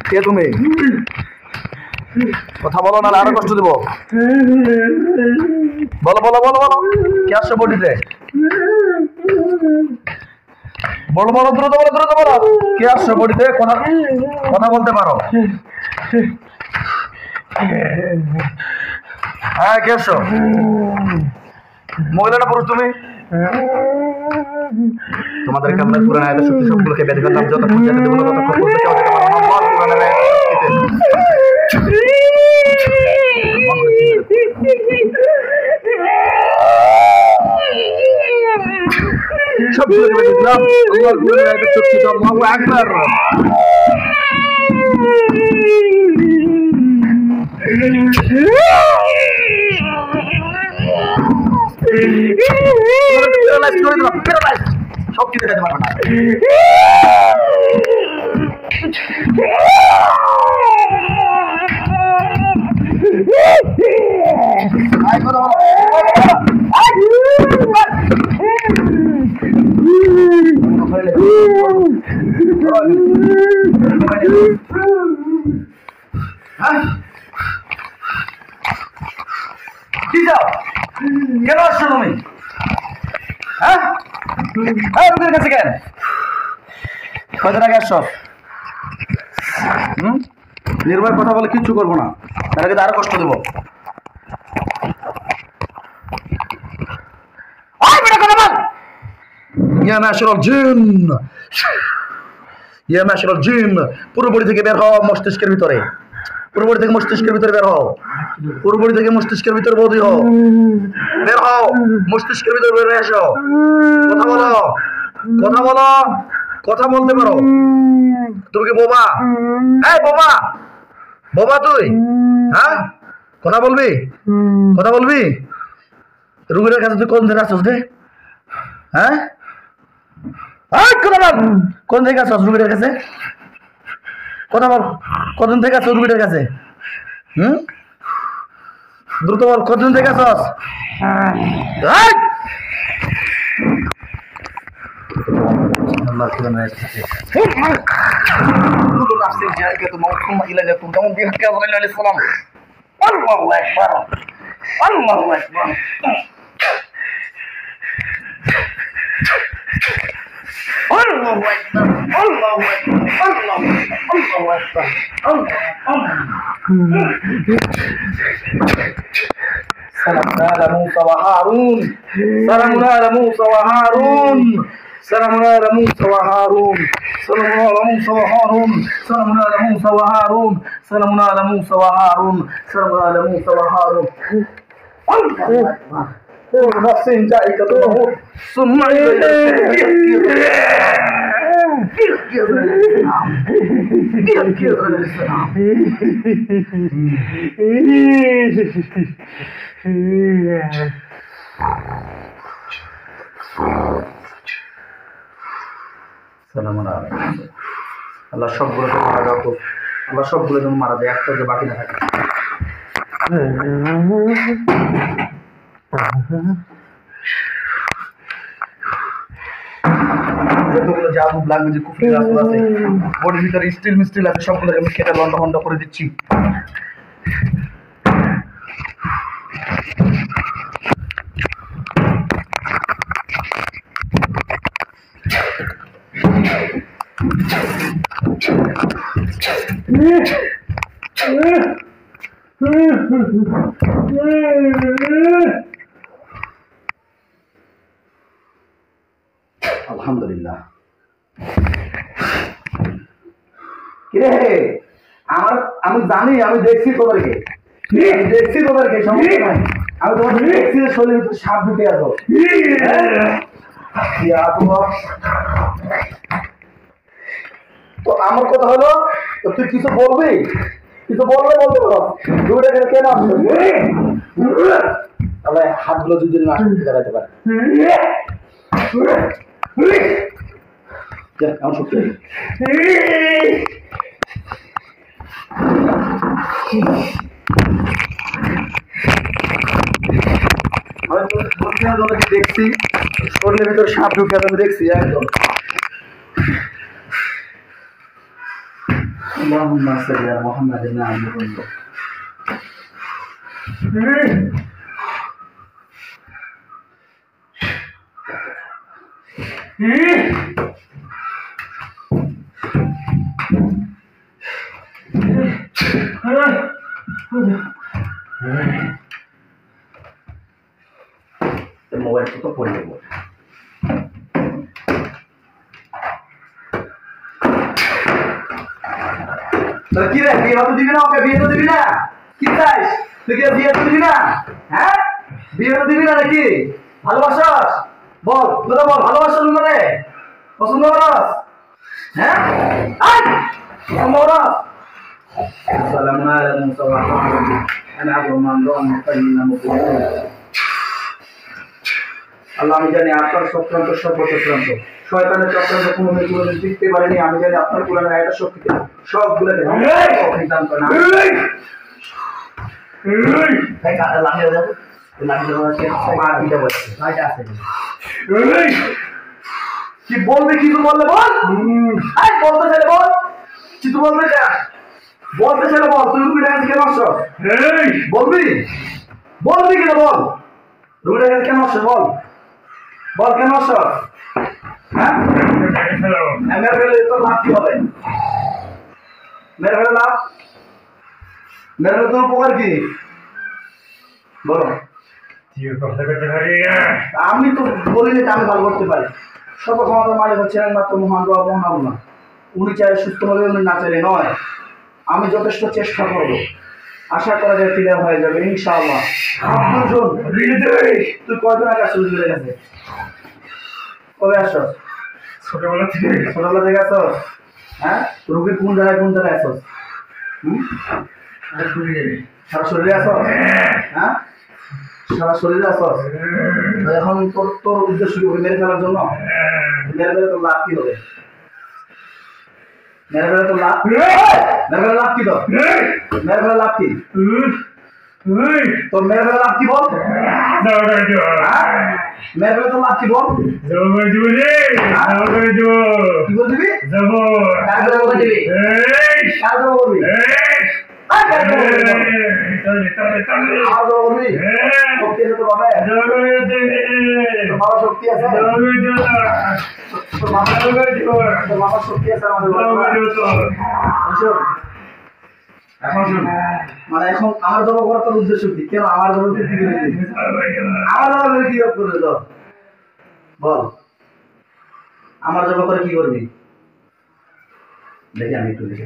কে তুমি? কথা বলো না, আরো কষ্ট দিব। বলো বলো বলো বলো, কে আসছে বডিতে? বলো বলো, দ্রুত বলো, দ্রুত বলো, কে আসছে বডিতে? কথা কথা বলতে পারো? হ্যাঁ, কে আসছো? মহিলা না পুরুষ তুমি? তোমাদেরকে আমরা পুরান আয়াতের শক্তি সবগুলোকে বেঁধে ফেললাম, যতক্ষণ যেতে দেবো না ততক্ষণ বলতে কেউ যেতে পারবো না। আল্লাহ পুরান আয়াতের শক্তিতে সবগুলোকে বেঁধে দিলাম। আল্লাহ পুরান আয়াতের শক্তিতে। আল্লাহু আকবার। সব কিছু খেতে পারবে না। কেন আসছো তুমি? হ্যাঁ, রুগীর কাছে কেন? কয়দিন আগে আসছো? নির্ভয় কথা বলে কিচ্ছু করবো না, তার আগে আরো কষ্ট দেবো। পুরোপুরি থেকে বের হও মস্তিষ্কের ভিতরে, পুরোপুরি থেকে মস্তিষ্কের ভিতরে বের হও, পুরোপুরি থেকে মস্তিষ্কের ভিতরে বদলি হও, বের হও মস্তিষ্কের ভিতরে বের হয়ে আসো। কথা বলো, কথা বলো, কথা বলতে পারো? তুমি কি বোবা? এই বোবা, বোবা তুই? হ্যাঁ, কথা বলবি? কথা বলবি? রুগীর কাছে তুই কোন দিন আসছিস রে? হ্যাঁ, কথা বল, কোন থেকে আসছিস রুগীর কাছে? কথা বল, কতদিন থেকে আসছিস রুগীর কাছে? দ্রুত বল, কতদিন থেকে আসছিস? আল্লাহ কুরআন আয়াতে kullu nafsin dha'iqatul maut thumma ilayna turja'un bihaqqi Rasulillah sallallahu alaihi wasallam. Allahu akbar, Allahu akbar. Allahu akbar, Allahu akbar, Allahu akbar, Salamun ala Musa wa Harun, salamun ala Musa wa Harun, salamun ala Musa wa Harun, salamun ala Musa wa Harun, salamun ala Musa wa Harun, salamun ala Musa wa Harun, salamun ala Musa wa Harun. Allahu akbar. كل نفس ذائقة الموت ثم إلينا আল্লাহ সবগুলোকে মারা যাও, আল্লাহ সবগুলো যেন মারা যায়, একটা যে বাকি না থাকে। যতগুলো জাদু লাগবে, যে কুফরি রাসূল আছে, বডির ভিতরে স্টিল মিস্টিল আছে, সবগুলোকে আমি কেটে লন্ডা লন্ডা করে দিচ্ছি। আলহামদুলিল্লাহ। কিরে আমি জানি, আমি দেখছি তোদেরকে, দেখছি তোদেরকে, সমস্যা নাই। আমি তোমাদের দেখছি যে শরীরের ভিতরে সাপ ঢুকে আসো। তো আমার কথা হলো, তুই কিছু বলবি? কিছু বললে বলতে পারো। দুইটা কেন আসবে? তাহলে হাতগুলো যদি না দেখাতে পারে, আমার সত্যি দেখছি শরীরের ভিতরে সাপ ঢুকে, আমি দেখছি একদম اللهم صل على محمد النعم كله. মোবাইল তো পড়ে যাবো। কি রে, বিয়ে হতে দিবি না? ওকে বিয়ে তো দিবি না? কি চাইস তুই? কি বিয়ে তো দিবি না? হ্যাঁ, বিয়ে তো দিবি না নাকি? ভালোবাসস? বল, কথা বল, ভালোবাসস মানে পছন্দ করস? হ্যাঁ, পছন্দ করস? আসসালামু আলাইকুম আনা আবু মামদুন মুকাইনা মুকাইনা। আল্লাহ, আমি জানি আপনার চক্রান্ত সর্বচক্রান্ত, শয়তানের চক্রান্ত কোনো টিকতে পারেনি। আমি জানি আপনার কোরআনের আয়াত শক্তিতে সবগুলো দান করেন। কি বলবি? কিছু বললে বল, বলতে চাইলে বল, কিছু বলবে বলতে চাইলে বল। তুই রুবি ডান্স কেন আসছ? বলবি বলবি কিনা বল। রুবি ডান্স কেন আসছ বল, বল কেন আসছ? হ্যাঁ, মেরে ফেলে তোর লাভ কি হবে? মেরে ফেলে লাভ, মেরে ফেলে তোর উপকার কি বলো? আমি তো বলিনি যে আমি ভালো করতে পারি। সর্বক্ষমতার মালিক হচ্ছেন একমাত্র মহান রব, মহান আল্লাহ। উনি চাই সুস্থ হবে, উনি না চাইলে নয়। আমি যথেষ্ট চেষ্টা করব, আশা করা যায় ক্লিয়ার হয়ে যাবে ইনশাআল্লাহ। তুই কয়দিন আগে আসছিস চলে গেছে? কবে আসছ? ছোটবেলা থেকে। ছোটবেলা থেকে আসছ? হ্যাঁ, রোগীর কোন জায়গায় আসছ? সারা শরীরে আসছ? হ্যাঁ, সারা শরীরে আসছ। এখন তোর উদ্দেশ্য কি? মেরে ফেলার জন্য? মেরে ফেলে তোর লাভ কি হবে? মেরে ফেলে তোর লাভ, মেরে ফেলে লাভ কি? তোর মেরে ফেলে লাভ কি? তোর মেরে ফেলে লাভ কি বল? মেরে ফেলে তোর লাভ কি বল? কি বল দিবি? শক্তি আছে, বাবার শক্তি আছে আমাদের। এখন শুন, মানে এখন আমার জব করার তোর উদ্দেশ্য কি? কেন আমার জব কি করে দিবি? আমার জব করে কি করবে তো বল? আমার জব করে কি করবি? দেখি আমি একটু দেখি।